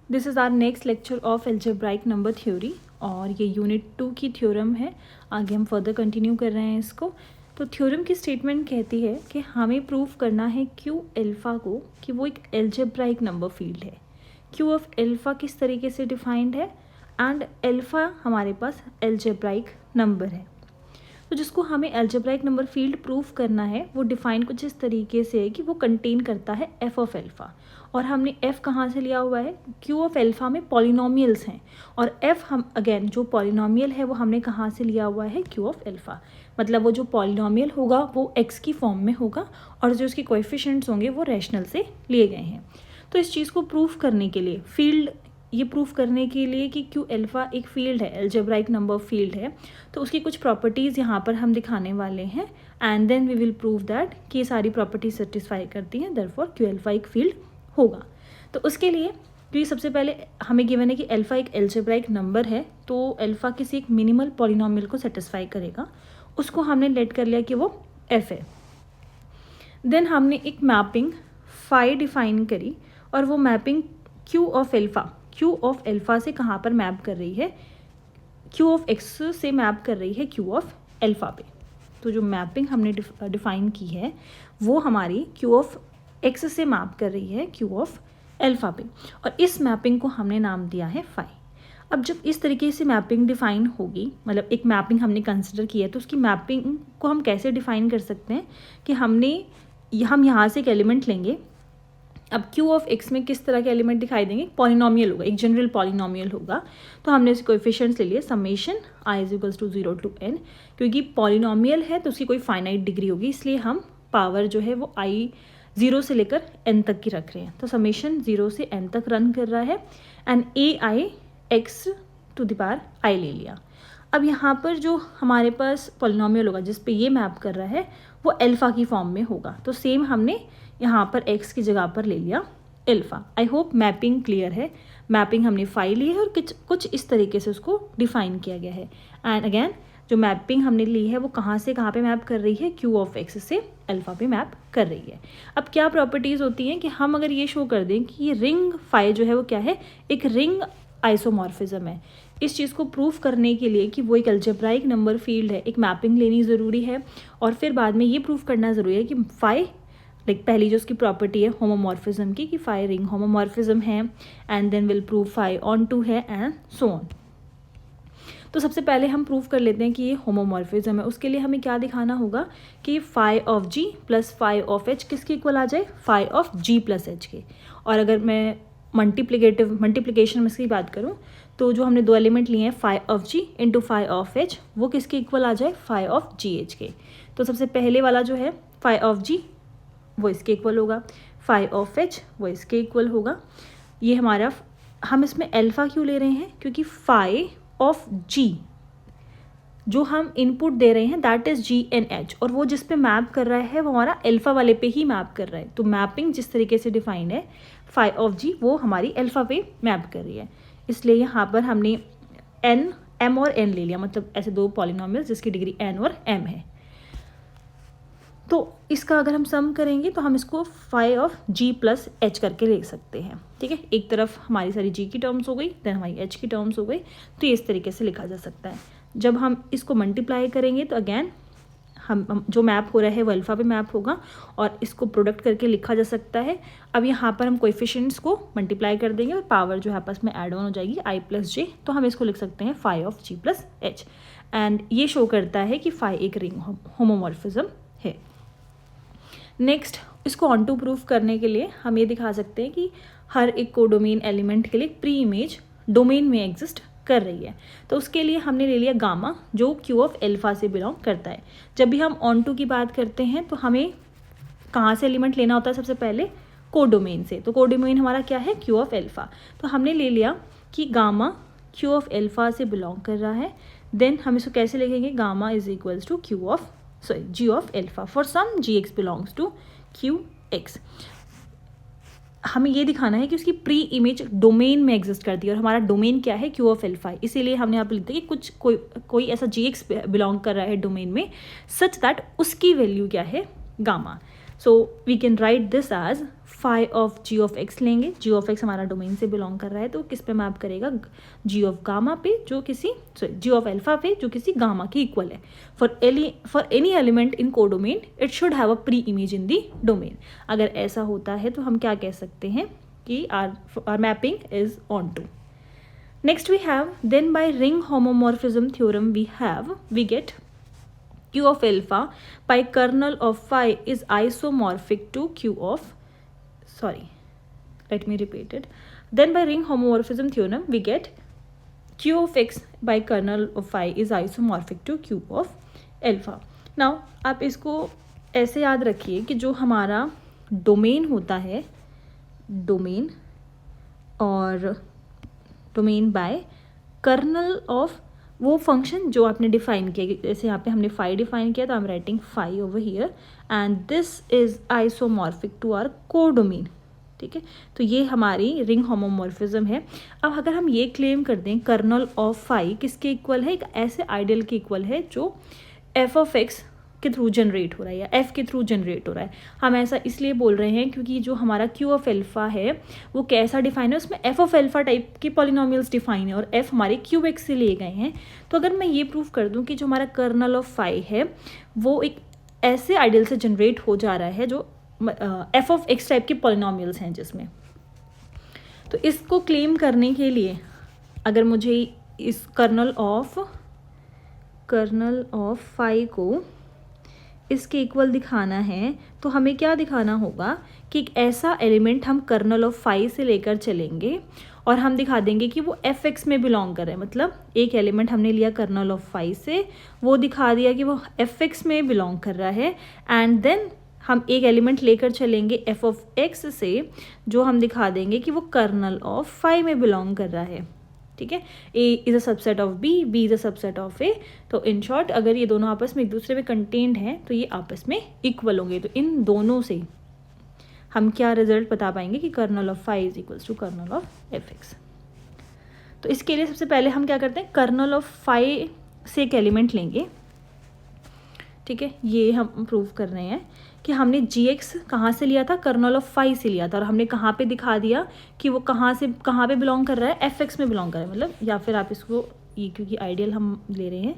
This is our next lecture of algebraic number theory और ये unit 2 की theorem है। आगे हम फर्दर कंटिन्यू कर रहे हैं इसको। तो थ्योरम की स्टेटमेंट कहती है कि हमें प्रूव करना है क्यू एल्फ़ा को कि वो एक एल्जेब्राइक नंबर फील्ड है। क्यू ऑफ एल्फ़ा किस तरीके से डिफाइंड है एंड एल्फ़ा हमारे पास एल्जेब्राइक नंबर है। तो जिसको हमें एल्जेब्राइक नंबर फील्ड प्रूफ करना है वो डिफाइन कुछ इस तरीके से है कि वो कंटेन करता है एफ ऑफ एल्फ़ा। और हमने एफ़ कहाँ से लिया हुआ है, क्यू ऑफ एल्फ़ा में पॉलिनोमियल्स हैं और एफ़ हम अगेन जो पॉलिनोमियल है वो हमने कहाँ से लिया हुआ है, क्यू ऑफ एल्फ़ा। मतलब वो जो पॉलिनोमियल होगा वो एक्स की फॉर्म में होगा और जो उसके कोएफिशिएंट्स होंगे वो रैशनल से लिए गए हैं। तो इस चीज़ को प्रूफ करने के लिए फील्ड, ये प्रूफ करने के लिए कि क्यू एल्फ़ा एक फील्ड है, एल्जेब्राइक नंबर फील्ड है, तो उसकी कुछ प्रॉपर्टीज़ यहाँ पर हम दिखाने वाले हैं and then we will prove that कि ये सारी प्रॉपर्टीज सेटिस्फाई करती हैं, देयरफॉर क्यू एल्फ़ा एक फील्ड होगा। तो उसके लिए क्योंकि सबसे पहले हमें गिवन है कि एल्फ़ा एक एल्जेब्राइक नंबर है, तो एल्फ़ा किसी एक मिनिमल पॉलिनोमियल को सेटिस्फाई करेगा, उसको हमने लेट कर लिया कि वो एफ है। देन हमने एक मैपिंग फाई डिफाइन करी और वो मैपिंग क्यू ऑफ एल्फ़ा से कहाँ पर मैप कर रही है, क्यू ऑफ एक्स से मैप कर रही है क्यू ऑफ एल्फ़ा पे। तो जो मैपिंग हमने डिफाइन की है वो हमारी क्यू ऑफ एक्स से मैप कर रही है क्यू ऑफ एल्फ़ा पे और इस मैपिंग को हमने नाम दिया है फाई। अब जब इस तरीके से मैपिंग डिफाइन होगी, मतलब एक मैपिंग हमने कंसिडर की है, तो उसकी मैपिंग को हम कैसे डिफाइन कर सकते हैं कि हम यहाँ से एक एलिमेंट लेंगे। अब क्यू ऑफ एक्स में किस तरह के एलिमेंट दिखाई देंगे, पॉलिनोमियल होगा, एक जनरल पॉलिनोमियल होगा। तो हमने इसके कोएफिशिएंट्स ले लिए summation I is equals to 0 to n, क्योंकि पॉलिनोमियल है तो उसकी कोई फाइनाइट डिग्री होगी, इसलिए हम पावर जो है वो आई 0 से लेकर n तक की रख रहे हैं। तो समेशन 0 से n तक रन कर रहा है and A I X to the power I ले लिया। अब यहाँ पर जो हमारे पास पॉलिनोमियल होगा जिस पे ये मैप कर रहा है वो एल्फ़ा की फॉर्म में होगा, तो सेम हमने यहाँ पर x की जगह पर ले लिया alpha. I hope mapping clear है। मैपिंग हमने फाई ली है और कुछ इस तरीके से उसको डिफाइन किया गया है। एंड अगेन जो मैपिंग हमने ली है वो कहाँ से कहाँ पे मैप कर रही है, क्यू ऑफ एक्स से एल्फ़ा पे मैप कर रही है। अब क्या प्रॉपर्टीज़ होती हैं कि हम अगर ये शो कर दें कि ये रिंग फाई जो है वो क्या है, एक रिंग आइसोमॉर्फिज्म है। इस चीज़ को प्रूफ करने के लिए कि वो एक एल्जेब्राइक नंबर फील्ड है, एक मैपिंग लेनी ज़रूरी है और फिर बाद में ये प्रूफ करना ज़रूरी है कि फाई, लाइक पहली जो उसकी प्रॉपर्टी है होमोमॉर्फिज्म की, कि फाई रिंग होमोमॉर्फिज्म है and then will prove phi onto है एंड सो ऑन। तो सबसे पहले हम प्रूव कर लेते हैं कि ये होमोमॉर्फिज्म है। उसके लिए हमें क्या दिखाना होगा कि phi of G plus phi of H किसके इक्वल आ जाए, phi of G plus H के। और अगर मैं मल्टीप्लिकेशन में इसकी बात करूँ तो जो हमने दो एलिमेंट लिए हैं phi of G into phi of H, वो किसके इक्वल आ जाए, फाई ऑफ जी एच के। तो सबसे पहले वाला जो है फाई ऑफ जी वो इसके इक्वल होगा, फाई ऑफ एच वो इसके इक्वल होगा। ये हमारा, हम इसमें एल्फ़ा क्यों ले रहे हैं, क्योंकि फाई ऑफ जी जो हम इनपुट दे रहे हैं that is G and H, और वो जिस पे मैप कर रहा है वो हमारा एल्फ़ा वाले पे ही मैप कर रहा है। तो मैपिंग जिस तरीके से डिफाइन है फाई ऑफ जी वो हमारी एल्फ़ा पे मैप कर रही है, इसलिए यहाँ पर हमने एन, एम और एन ले लिया, मतलब ऐसे दो पॉलिनोमियल्स जिसकी डिग्री एन और एम है। तो इसका अगर हम सम करेंगे तो हम इसको phi of G plus H करके ले सकते हैं। ठीक है, एक तरफ हमारी सारी जी की टर्म्स हो गई, देन हमारी एच की टर्म्स हो गई, तो ये इस तरीके से लिखा जा सकता है। जब हम इसको मल्टीप्लाई करेंगे तो अगेन हम जो मैप हो रहा है वो अल्फ़ा पे मैप होगा और इसको प्रोडक्ट करके लिखा जा सकता है। अब यहाँ पर हम कोएफिशिएंट्स को मल्टीप्लाई कर देंगे और पावर जो है आपस में ऐड ऑन हो जाएगी आई प्लस जे, तो हम इसको लिख सकते हैं phi of G plus H. And ये शो करता है कि फाई एक रिंग होमोमॉर्फिज्म है। नेक्स्ट, इसको ऑन टू प्रूफ करने के लिए हम ये दिखा सकते हैं कि हर एक कोडोमेन एलिमेंट के लिए प्री इमेज डोमेन में एग्जिस्ट कर रही है। तो उसके लिए हमने ले लिया गामा जो क्यू ऑफ एल्फ़ा से बिलोंग करता है। जब भी हम ऑन टू की बात करते हैं तो हमें कहाँ से एलिमेंट लेना होता है, सबसे पहले कोडोमेन से। तो कोडोमेन हमारा क्या है, क्यू ऑफ एल्फ़ा। तो हमने ले लिया कि गामा क्यू ऑफ एल्फ़ा से बिलोंग कर रहा है। देन हम इसको कैसे लिखेंगे, gamma is equals to Q of g of alpha for some gx belongs to qx। हमें ये दिखाना है कि उसकी प्री इमेज डोमेन में एग्जिस्ट करती है और हमारा डोमेन क्या है, क्यू ऑफ एल्फा। इसीलिए हमने यहाँ पे लिखते हैं कि कोई ऐसा gx बिलोंग कर रहा है डोमेन में सच दैट उसकी वैल्यू क्या है, gamma. So we can write this as phi of G of X लेंगे, जी ऑफ एक्स हमारा डोमेन से बिलोंग कर रहा है तो किस पे मैप करेगा, जी ऑफ गामा पे जो किसी जी ऑफ एल्फा पे जो किसी गामा की इक्वल है। For any element in codomain it should have a pre image in the domain. अगर ऐसा होता है तो हम क्या कह सकते हैं कि our mapping is onto. Next we have then by ring homomorphism theorem we get Q of alpha by kernel of phi is isomorphic to Q of, let me repeat it. Then by ring homomorphism theorem we get Q of x by kernel of phi is isomorphic to Q of alpha. Now आप इसको ऐसे याद रखिए कि जो हमारा domain होता है, डोमेन और डोमेन बाय कर्नल ऑफ वो फंक्शन जो आपने डिफाइन किया, जैसे यहाँ पे हमने फाई डिफाइन किया तो I am writing phi over here and this is isomorphic to our codomain. ठीक है, तो ये हमारी रिंग होमोमॉर्फिज्म है। अब अगर हम ये क्लेम कर दें कर्नल ऑफ फाई किसके इक्वल है, एक ऐसे आइडियल के इक्वल है जो एफ ऑफ एक्स के थ्रू जनरेट हो रहा है या एफ के थ्रू जनरेट हो रहा है। हम ऐसा इसलिए बोल रहे हैं क्योंकि जो हमारा क्यू ऑफ एल्फा है वो कैसा डिफाइन है, उसमें एफ ऑफ एल्फा टाइप के पॉलिनोमियल्स डिफाइन है और एफ हमारे क्यू एक्स से लिए गए हैं। तो अगर मैं ये प्रूव कर दूं कि जो हमारा कर्नल ऑफ फाई है वो एक ऐसे आइडियल से जनरेट हो जा रहा है जो एफ ऑफ एक्स टाइप के पॉलिनोमियल्स हैं जिसमें, तो इसको क्लेम करने के लिए अगर मुझे इस कर्नल ऑफ फाई को इसके इक्वल दिखाना है तो हमें क्या दिखाना होगा कि एक ऐसा एलिमेंट हम कर्नल ऑफ फाई से लेकर चलेंगे और हम दिखा देंगे कि वो एफ एक्स में बिलोंग कर रहे हैं। मतलब एक एलिमेंट हमने लिया कर्नल ऑफ फाई से, वो दिखा दिया कि वो एफ एक्स में बिलोंग कर रहा है, एंड देन हम एक एलिमेंट लेकर चलेंगे एफ ऑफ एक्स से जो हम दिखा देंगे कि वो कर्नल ऑफ फाई में बिलोंग कर रहा है। ठीक है, A is a subset of B, B is a subset of A। तो इन शॉर्ट अगर ये दोनों आपस में एक दूसरे में कंटेन्ड हैं तो ये आपस में इक्वल होंगे। तो इन दोनों से हम क्या रिजल्ट बता पाएंगे कि kernel of phi is equals to kernel of F X. तो इसके लिए सबसे पहले हम क्या करते हैं, कर्नल ऑफ फाई से एक एलिमेंट लेंगे। ठीक है, ये हम प्रूव कर रहे हैं कि हमने जी एक्स कहाँ से लिया था, कर्नल ऑफ फाई से लिया था, और हमने कहाँ पे दिखा दिया कि वो कहाँ पे बिलोंग कर रहा है, एफ एक्स में बिलोंग कर रहा है। मतलब या फिर आप इसको ये क्योंकि आइडियल हम ले रहे हैं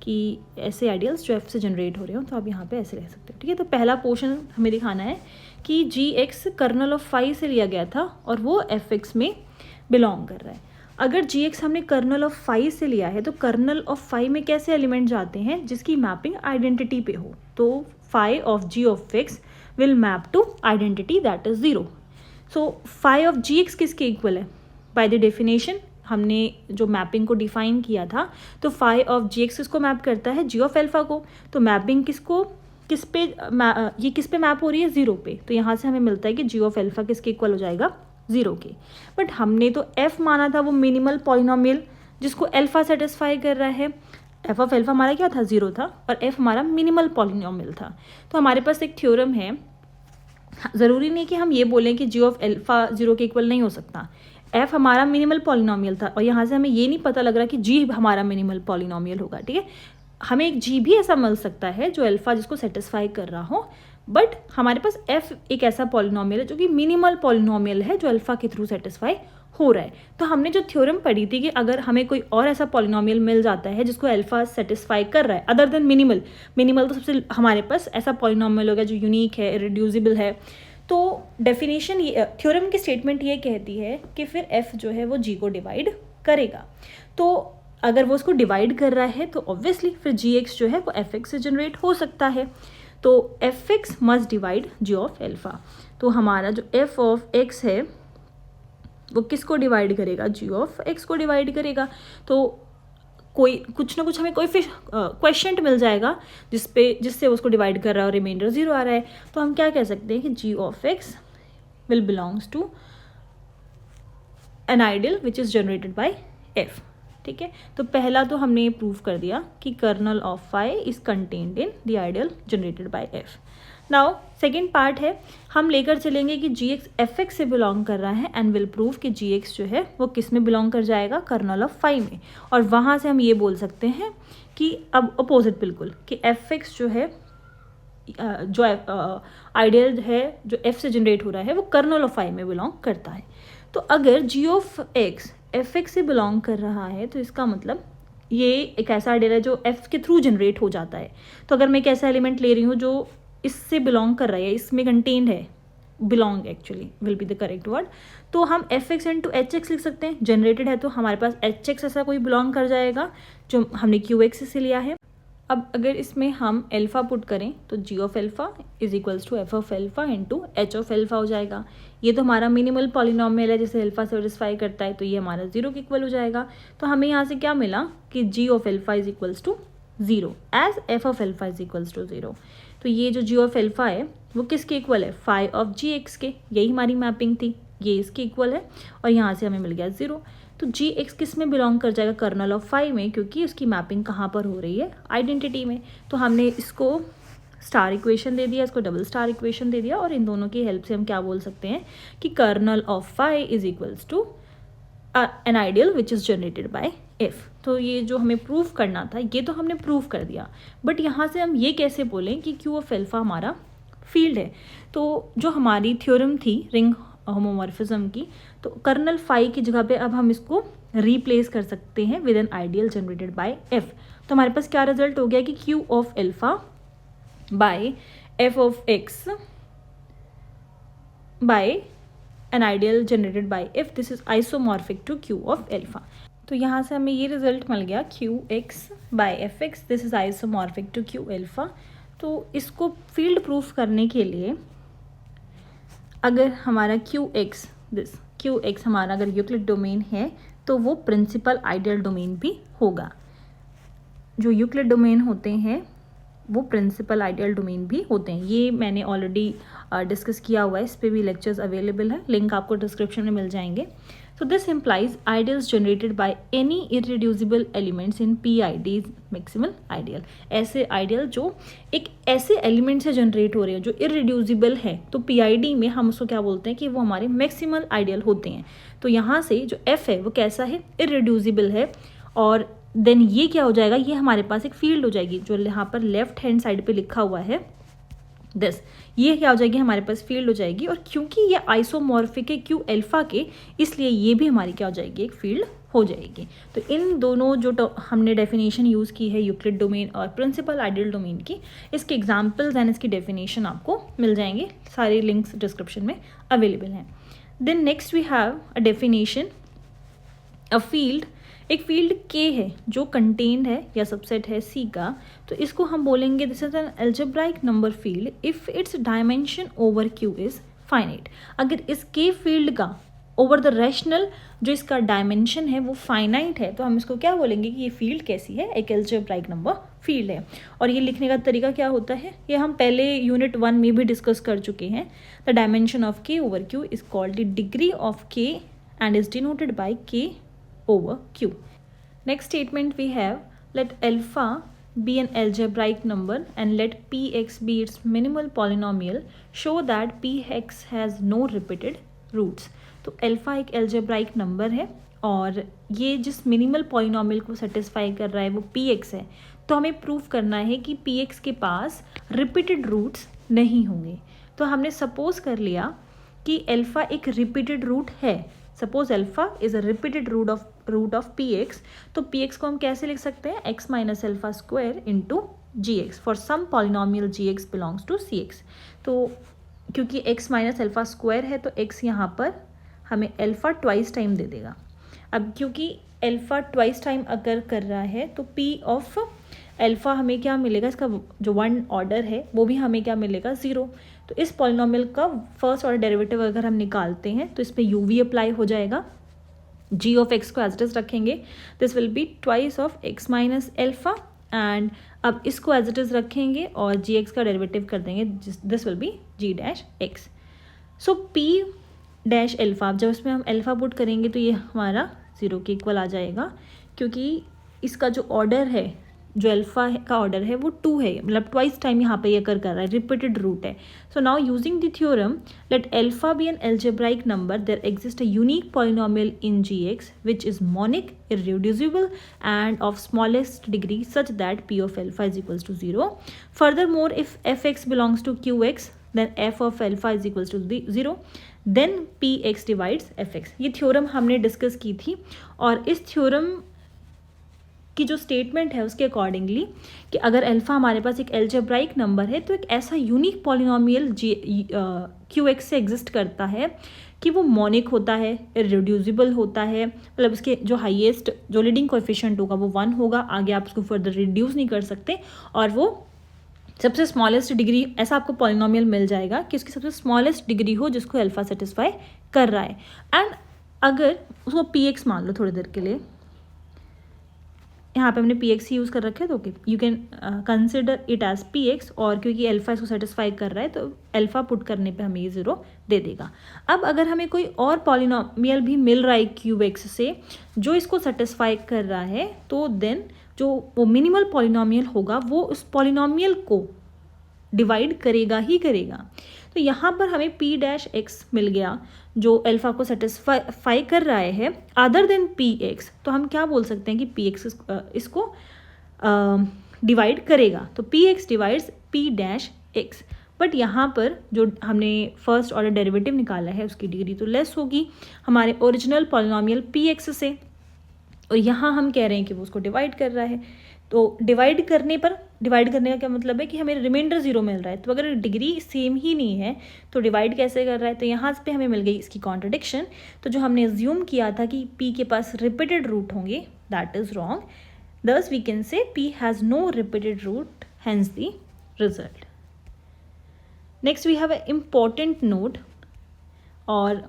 कि ऐसे आइडियल्स जो एफ से जनरेट हो रहे हो तो आप यहाँ पे ऐसे रह सकते हो। ठीक है, तो पहला पोर्शन हमें दिखाना है कि G x colonel of phi से लिया गया था और वो एफ एक्स में बिलोंग कर रहा है। अगर जी एक्स हमने कर्नल ऑफ फाई से लिया है तो कर्नल ऑफ फाई में कैसे एलिमेंट जाते हैं जिसकी मैपिंग आइडेंटिटी पे हो, तो phi of G of X will map to identity that is 0। So phi of G X किसके इक्वल है, बाय द डेफिनेशन हमने जो मैपिंग को डिफाइन किया था तो फाई ऑफ जी एक्स किसको मैप करता है, जी ऑफ एल्फा को। तो मैपिंग किस पे मैप हो रही है, 0 पे। तो यहाँ से हमें मिलता है कि जी ऑफ एल्फा किसके इक्वल हो जाएगा, 0 के। बट हमने तो f माना था वो मिनिमल पॉलिनोमियल जिसको एल्फा सेटिस्फाई कर रहा है। एफ ऑफ एल्फा हमारा क्या था, 0 था, और f हमारा मिनिमल पॉलिनोमियल था। तो हमारे पास एक थ्योरम है, ज़रूरी नहीं कि हम ये बोलें कि जी ऑफ एल्फा 0 के इक्वल नहीं हो सकता। f हमारा मिनिमल पॉलिनोमियल था और यहाँ से हमें ये नहीं पता लग रहा कि g हमारा मिनिमल पॉलिनोमियल होगा। ठीक है, हमें एक g भी ऐसा मिल सकता है जो एल्फा जिसको सेटिस्फाई कर रहा हो, बट हमारे पास f एक ऐसा पॉलिनोमियल है जो कि मिनिमल पॉलिनोमियल है जो अल्फा के थ्रू सेटिस्फाई हो रहा है। तो हमने जो थ्योरम पढ़ी थी कि अगर हमें कोई और ऐसा पॉलिनोमियल मिल जाता है जिसको अल्फा सेटिस्फाई कर रहा है अदर देन मिनिमल तो सबसे हमारे पास ऐसा पॉलिनोमियल होगा जो यूनिक है, इरेड्यूसिबल है। तो डेफिनेशन थ्योरम की स्टेटमेंट ये कहती है कि फिर f जो है वो g को डिवाइड करेगा। तो अगर वो उसको डिवाइड कर रहा है तो ऑब्वियसली फिर gx जो है वो fx से जनरेट हो सकता है। तो fx must divide g of alpha. तो हमारा जो f ऑफ x है वो किसको डिवाइड करेगा, g ऑफ x को डिवाइड करेगा। तो कोई कुछ ना कुछ हमें कोई क्वेश्चन मिल जाएगा जिससे उसको डिवाइड कर रहा है और रिमाइंडर 0 आ रहा है। तो हम क्या कह सकते हैं कि g of x will belongs to an ideal which is generated by f। ठीक है, तो पहला तो हमने ये प्रूव कर दिया कि kernel of phi is contained in the ideal generated by f। Now second part है, हम लेकर चलेंगे कि जी एक्स एफ एक्स से बिलोंग कर रहा है एंड विल प्रूव कि जी एक्स जो है वो किस में बिलोंग कर जाएगा, कर्नल ऑफ फाई में। और वहाँ से हम ये बोल सकते हैं कि अब अपोजिट बिल्कुल कि एफ एक्स जो है जो आइडियल है जो f से जनरेट हो रहा है वो कर्नल ऑफ फाई में बिलोंग करता है। तो अगर g ऑफ x fx से बिलोंग कर रहा है तो इसका मतलब ये एक ऐसा आइडियल है जो f के थ्रू जनरेट हो जाता है। तो अगर मैं एक ऐसा एलिमेंट ले रही हूँ जो इससे बिलोंग कर रहा है, इसमें कंटेन्ड है, belong actually will be the correct word, तो हम F x into H x लिख सकते हैं। जनरेटेड है तो हमारे पास एच एक्स ऐसा कोई बिलोंग कर जाएगा जो हमने क्यू एक्स से लिया है। अब अगर इसमें हम एल्फा पुट करें तो G of alpha is equals to F of alpha into H of alpha हो जाएगा। ये तो हमारा मिनिमल पॉलिनोमियल है जिसे एल्फा सेटिस्फाई करता है, तो ये हमारा 0 के इक्वल हो जाएगा। तो हमें यहाँ से क्या मिला कि G of alpha is equals to 0 as F of alpha is equals to 0। तो ये जो जी ऑफ एल्फा है वो किसके इक्वल है, फाई ऑफ जी एक्स के, यही हमारी मैपिंग थी, ये इसके इक्वल है और यहाँ से हमें मिल गया 0। तो जी एक्स किस में बिलोंग कर जाएगा, कर्नल ऑफ फाई में, क्योंकि उसकी मैपिंग कहाँ पर हो रही है, आइडेंटिटी में। तो हमने इसको स्टार इक्वेशन दे दिया, इसको डबल स्टार इक्वेशन दे दिया और इन दोनों की हेल्प से हम क्या बोल सकते हैं कि kernel of phi is equals to an ideal which is generated by F. तो ये जो हमें प्रूफ करना था ये तो हमने प्रूफ कर दिया, बट यहाँ से हम ये कैसे बोलें कि क्यू ऑफ एल्फा हमारा फील्ड है। तो जो हमारी थ्योरम थी रिंग होमोमॉर्फिज्म की, तो कर्नल फाई की जगह पे अब हम इसको रिप्लेस कर सकते हैं with an ideal generated by F. तो हमारे पास क्या रिजल्ट हो गया कि Q of alpha by F of X by an ideal generated by F, this is isomorphic to Q of alpha. तो यहाँ से हमें ये रिजल्ट मिल गया Q X by F X, this is isomorphic to Q alpha. तो इसको field proof करने के लिए अगर हमारा क्यू एक्स हमारा अगर यूक्लिड डोमेन है तो वो प्रिंसिपल आइडियल डोमेन भी होगा। जो यूक्लिड डोमेन होते हैं वो प्रिंसिपल आइडियल डोमेन भी होते हैं, ये मैंने ऑलरेडी डिस्कस किया हुआ है, इस पर भी लेक्चर्स अवेलेबल है, लिंक आपको डिस्क्रिप्शन में मिल जाएंगे। So this implies ideals generated by any irreducible elements in PID is maximal ideal। ऐसे आइडियल जो एक ऐसे एलिमेंट से जनरेट हो रहे हैं जो इरेड्यूसिबल है, तो PID में हम उसको क्या बोलते हैं कि वो हमारे मैक्सिमल आइडियल होते हैं। तो यहाँ से जो F है वो कैसा है, इरेड्यूसिबल है, और देन ये क्या हो जाएगा, ये हमारे पास एक फील्ड हो जाएगी जो यहाँ पर लेफ्ट हैंड साइड पे लिखा हुआ है दिस, ये क्या हो जाएगी हमारे पास फील्ड हो जाएगी। और क्योंकि ये आइसोमॉर्फिक है क्यू एल्फा के, इसलिए ये भी हमारी क्या हो जाएगी, एक फील्ड हो जाएगी। तो इन दोनों जो हमने डेफिनेशन यूज़ की है यूक्लिड डोमेन और प्रिंसिपल आइडियल डोमेन की, इसके एग्जांपल्स एंड इसकी डेफिनेशन आपको मिल जाएंगे, सारे लिंक्स डिस्क्रिप्शन में अवेलेबल हैं। Then next we have a definition, a field, एक फील्ड K है जो कंटेन्ड है या सबसेट है C का, तो इसको हम बोलेंगे this is an algebraic number field if it's dimension over Q is finite. अगर इस K फील्ड का ओवर द रैशनल जो इसका डायमेंशन है वो फाइनाइट है, तो हम इसको क्या बोलेंगे कि ये फील्ड कैसी है, एक एल्जेब्राइक नंबर फील्ड है। और ये लिखने का तरीका क्या होता है, ये हम पहले यूनिट 1 में भी डिस्कस कर चुके हैं। The dimension of K over Q is called the degree of K and is denoted by K over Q. Next statement we have, let alpha be an algebraic number and let px be its minimal polynomial, show that px has no repeated roots। तो alpha एक algebraic number है और ये जिस minimal polynomial को satisfy कर रहा है वो px है, तो हमें प्रूफ करना है कि px के पास रिपीटेड रूट्स नहीं होंगे। तो हमने सपोज कर लिया कि अल्फा एक रिपीटेड रूट है, suppose alpha is a repeated root of P X, तो पी एक्स को हम कैसे लिख सकते हैं, X minus alpha square into G X for some polynomial G X belongs to C X. तो क्योंकि एक्स माइनस अल्फा स्क्वायर है तो एक्स यहाँ पर हमें अल्फा ट्वाइस टाइम दे देगा। अब क्योंकि अल्फा ट्वाइस टाइम अगर कर रहा है तो पी ऑफ अल्फा हमें क्या मिलेगा, इसका जो वन ऑर्डर है वो भी हमें क्या मिलेगा, 0। तो इस पॉलिनोमियल का फर्स्ट ऑर्डर डेरिवेटिव अगर हम निकालते हैं तो इस पर यू वी अप्लाई हो जाएगा, जी ऑफ एक्स को एज इट इज रखेंगे, this will be twice of x minus alpha, and अब इसको एज इट इज रखेंगे और जी एक्स का डेरिवेटिव कर देंगे, this will be G dash X. So P dash alpha, जब इसमें हम एल्फा पुट करेंगे तो ये हमारा 0 के इक्वल आ जाएगा, क्योंकि इसका जो ऑर्डर है जो अल्फ़ा का ऑर्डर है वो 2 है, मतलब ट्वाइस टाइम यहाँ पे ये कर रहा है, रिपीटेड रूट है. So now using the theorem let alpha be an algebraic number, there exists a unique polynomial in Gx which is monic, irreducible and of smallest degree such that p of alpha is equals to 0. Furthermore, if fx belongs to qx then f of alpha is equals to 0, then px divides fx. ये theorem हमने discuss की थी और इस theorem की जो statement है उसके अकॉर्डिंगली कि अगर अल्फ़ा हमारे पास एक एल्जेब्राइक नंबर है तो एक ऐसा यूनिक पॉलिनोमियल क्यू एक्स से एग्जिस्ट करता है कि वो मोनिक होता है, इररिड्यूसिबल होता है, मतलब उसके जो हाईएस्ट जो लीडिंग कोएफिशिएंट होगा वो 1 होगा, आगे आप उसको फर्दर रिड्यूस नहीं कर सकते, और वो सबसे स्मॉलेस्ट डिग्री ऐसा आपको पॉलिनोमियल मिल जाएगा कि उसकी सबसे स्मॉलेस्ट डिग्री हो जिसको अल्फ़ा सेटिस्फाई कर रहा है. एंड अगर उसको पी एक्स मान लो थोड़ी देर के लिए, यहाँ पे हमने पी एक्स ही यूज़ कर रखे, तो you can consider it as P X, और क्योंकि अल्फ़ा इसको सेटिस्फाई कर रहा है तो अल्फ़ा पुट करने पे हमें ये 0 दे देगा. अब अगर हमें कोई और पॉलिनोमियल भी मिल रहा है क्यूब एक्स से जो इसको सेटिस्फाई कर रहा है, तो देन जो वो मिनिमल पॉलिनोमियल होगा वो उस पॉलिनोमियल को डिवाइड करेगा ही करेगा. तो यहाँ पर हमें p डैश एक्स मिल गया जो अल्फ़ा को सेटिस्फाई कर रहा है अदर देन पी एक्स, तो हम क्या बोल सकते हैं कि पी एक्स इसको डिवाइड करेगा, तो P x divides P dash x. But यहाँ पर जो हमने फर्स्ट ऑर्डर डेरिवेटिव निकाला है उसकी डिग्री तो लेस होगी हमारे ओरिजिनल पॉलिनोमियल पी एक्स से, और यहाँ हम कह रहे हैं कि वो उसको डिवाइड कर रहा है. तो डिवाइड करने का क्या मतलब है कि हमें रिमाइंडर 0 मिल रहा है, तो अगर डिग्री सेम ही नहीं है तो डिवाइड कैसे कर रहा है, तो यहाँ पे हमें मिल गई इसकी कॉन्ट्रडिक्शन. तो जो हमने अज्यूम किया था कि p के पास रिपीटेड रूट होंगे, that is wrong. Thus we can say p has no repeated root, hence the result. Next we have a important note, और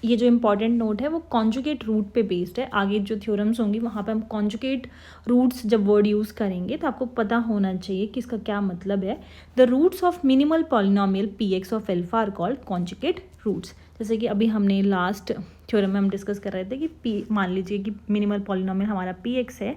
ये जो इम्पॉर्टेंट नोट है वो कॉन्जुगेट रूट पे बेस्ड है. आगे जो थ्योरम्स होंगी वहाँ पे हम कॉन्जुगेट रूट्स जब वर्ड यूज़ करेंगे तो आपको पता होना चाहिए कि इसका क्या मतलब है. The roots of minimal polynomial P X of alpha are called conjugate roots. जैसे कि अभी हमने लास्ट थ्योरम में हम डिस्कस कर रहे थे कि p मान लीजिए कि मिनिमल पॉलिनोमियल हमारा पी एक्स है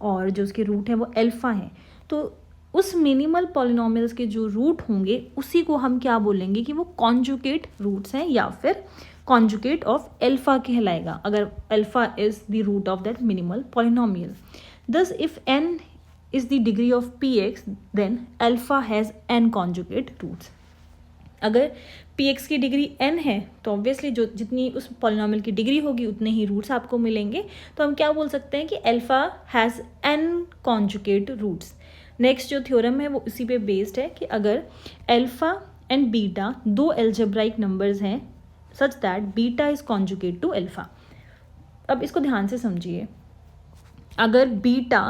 और जो उसके रूट है वो एल्फा है, तो उस मिनिमल पॉलिनोमियल्स के जो रूट होंगे उसी को हम क्या बोलेंगे कि वो कॉन्जुगेट रूट्स हैं या फिर conjugate of alpha कहलाएगा अगर alpha is the root of that minimal polynomial. Thus if n is the degree of px then alpha has n conjugate roots. अगर px की डिग्री n है तो ऑब्वियसली जो जितनी उस पॉलिनोमियल की डिग्री होगी उतने ही रूट्स आपको मिलेंगे, तो हम क्या बोल सकते हैं कि alpha has n conjugate roots. Next जो थ्योरम है वो इसी पे बेस्ड है कि अगर अल्फा एंड बीटा दो एल्जेब्राइक नंबर्स हैं such that beta is conjugate to alpha. अब इसको ध्यान से समझिए, अगर बीटा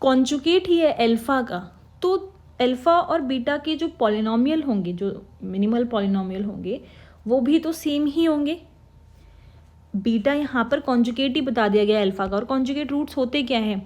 कॉन्जुगेट ही है अल्फा का तो अल्फा और बीटा के जो पॉलिनोमियल होंगे, जो मिनिमल पॉलिनोमियल होंगे, वो भी तो सेम ही होंगे. बीटा यहाँ पर कॉन्जुगेट ही बता दिया गया अल्फा का, और कॉन्जुगेट रूट्स होते क्या हैं,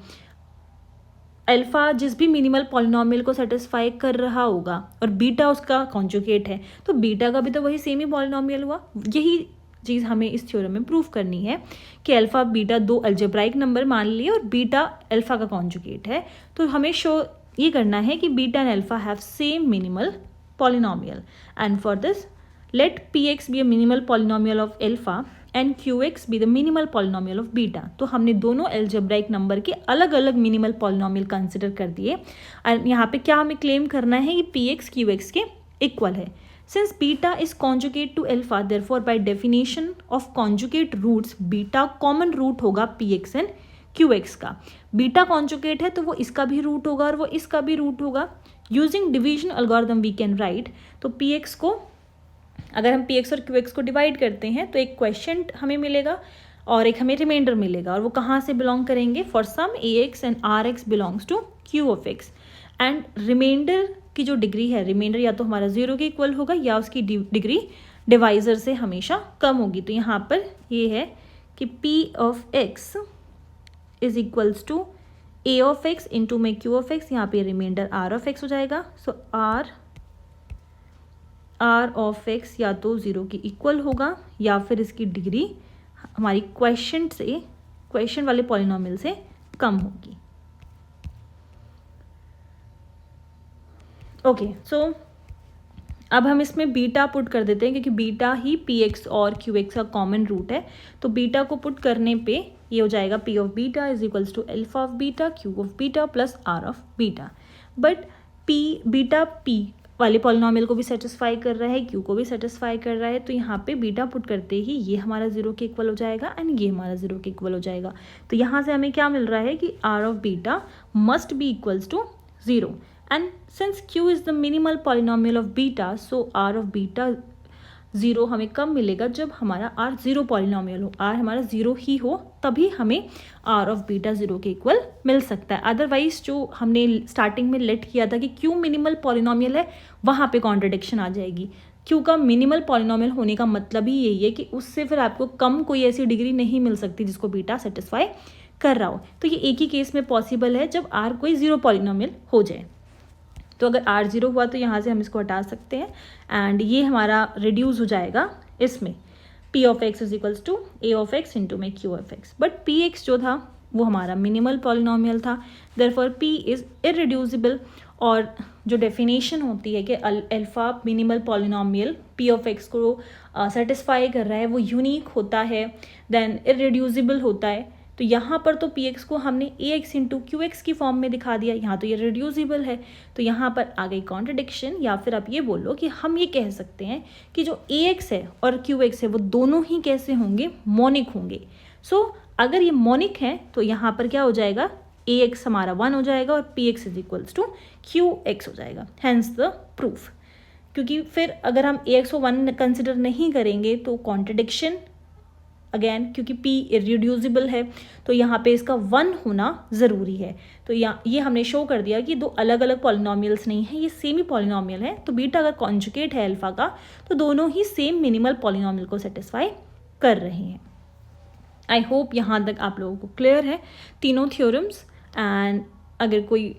अल्फा जिस भी मिनिमल पॉलिनोमियल को सेटिस्फाई कर रहा होगा और बीटा उसका कॉन्जुगेट है तो बीटा का भी तो वही सेम ही पॉलिनोमियल हुआ. यही चीज़ हमें इस थ्योरम में प्रूफ करनी है कि अल्फा बीटा दो अलजेब्राइक नंबर मान लिए और बीटा अल्फा का कॉन्जुगेट है, तो हमें शो ये करना है कि beta and alpha have same minimal polynomial. And for this let P X be a minimal polynomial of alpha and Q X be the minimal polynomial of beta. तो हमने दोनों एल्जेब्राइक नंबर के अलग अलग मिनिमल पॉलिनोमियल कंसिडर कर दिए. And यहाँ पे क्या हमें क्लेम करना है कि पी एक्स क्यू एक्स के इक्वल है. Since beta is conjugate to alpha therefore by definition of conjugate roots beta common root होगा P X and Q X का. बीटा कॉन्जुगेट है तो वो इसका भी रूट होगा और वो इसका भी रूट होगा. Using division algorithm we can write, तो पी एक्स को अगर हम पी एक्स और क्यू एक्स को डिवाइड करते हैं तो एक क्वेश्चन हमें मिलेगा और एक हमें रिमाइंडर मिलेगा, और वो कहाँ से बिलोंग करेंगे, for some A X and R X belongs to Q of X. And remainder की जो डिग्री है, रिमाइंडर या तो हमारा 0 के इक्वल होगा या उसकी डिग्री डिवाइजर से हमेशा कम होगी. तो यहाँ पर ये है कि P of X is equals to A of X into में क्यू ऑफ एक्स, यहाँ पे रिमाइंडर आर ऑफ एक्स हो जाएगा. सो आर ऑफ एक्स या तो 0 के इक्वल होगा या फिर इसकी डिग्री हमारी क्वेश्चन वाले पॉलिनोमियल से कम होगी. ओके, सो अब हम इसमें बीटा पुट कर देते हैं क्योंकि बीटा ही पी एक्स और क्यू एक्स का कॉमन रूट है। तो बीटा को पुट करने पे ये हो जाएगा P of beta is equals to alpha of beta Q of beta plus R of beta. But P beta P वाले पॉलिनॉमियल को भी सेटिस्फाई कर रहा है, क्यू को भी सेटिस्फाई कर रहा है, तो यहाँ पे बीटा पुट करते ही ये हमारा जीरो के इक्वल हो जाएगा एंड ये हमारा जीरो के इक्वल हो जाएगा। तो यहाँ से हमें क्या मिल रहा है कि R of beta must be equals to zero. And since q is the minimal polynomial of beta, so r of beta zero हमें कब मिलेगा, जब हमारा r ज़ीरो पॉलिनॉमियल हो, r हमारा ज़ीरो ही हो, तभी हमें r ऑफ बीटा ज़ीरो के इक्वल मिल सकता है। अदरवाइज जो हमने स्टार्टिंग में लेट किया था कि q मिनिमल पॉलिनॉमियल है, वहाँ पे कॉन्ट्रडिक्शन आ जाएगी। q का मिनिमल पॉलिनॉमियल होने का मतलब ही यही है कि उससे फिर आपको कम कोई ऐसी डिग्री नहीं मिल सकती जिसको बीटा सेटिस्फाई कर रहा हो। तो ये एक ही केस में पॉसिबल है जब r कोई ज़ीरो पॉलिनॉमियल हो जाए। तो अगर r ज़ीरो हुआ तो यहाँ से हम इसको हटा सकते हैं एंड ये हमारा रिड्यूस हो जाएगा इसमें p of x is equals to a of x into में q of x। But P X जो था वो हमारा मिनिमल पॉलिनॉमियल था, देयरफॉर p इज़ इररिड्यूसिबल। और जो डेफिनेशन होती है कि alpha minimal polynomial p of x को सेटिस्फाई कर रहा है, वो यूनिक होता है, देन इररिड्यूसिबल होता है। तो यहाँ पर तो px को हमने ax इंटू क्यू एक्स की फॉर्म में दिखा दिया, यहाँ तो ये रिड्यूसिबल है। तो यहाँ पर आ गई कॉन्ट्रडिक्शन, या फिर आप ये बोलो कि हम ये कह सकते हैं कि जो ax है और qx है वो दोनों ही कैसे होंगे, मोनिक होंगे। सो अगर ये मोनिक है तो यहाँ पर क्या हो जाएगा, ax हमारा 1 हो जाएगा और px is equals to qx हो जाएगा, हैंस द प्रूफ। क्योंकि फिर अगर हम ax को 1 कंसिडर नहीं करेंगे तो कॉन्ट्रडिक्शन अगेन, क्योंकि p इररिड्यूसिबल है तो यहाँ पे इसका 1 होना ज़रूरी है। तो ये हमने शो कर दिया कि दो अलग अलग पॉलिनॉमियल्स नहीं हैं, ये सेम ही पॉलिनॉमियल है। तो बीटा अगर कॉन्जुगेट है अल्फा का तो दोनों ही सेम मिनिमल पॉलिनॉमियल को सेटिस्फाई कर रहे हैं। आई होप यहाँ तक आप लोगों को क्लियर है तीनों थ्योरम्स। एंड अगर कोई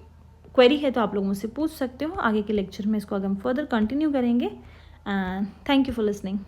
क्वेरी है तो आप लोग मुझसे पूछ सकते हो। आगे के लेक्चर में इसको अगर हम फर्दर कंटिन्यू करेंगे। And thank you for listening.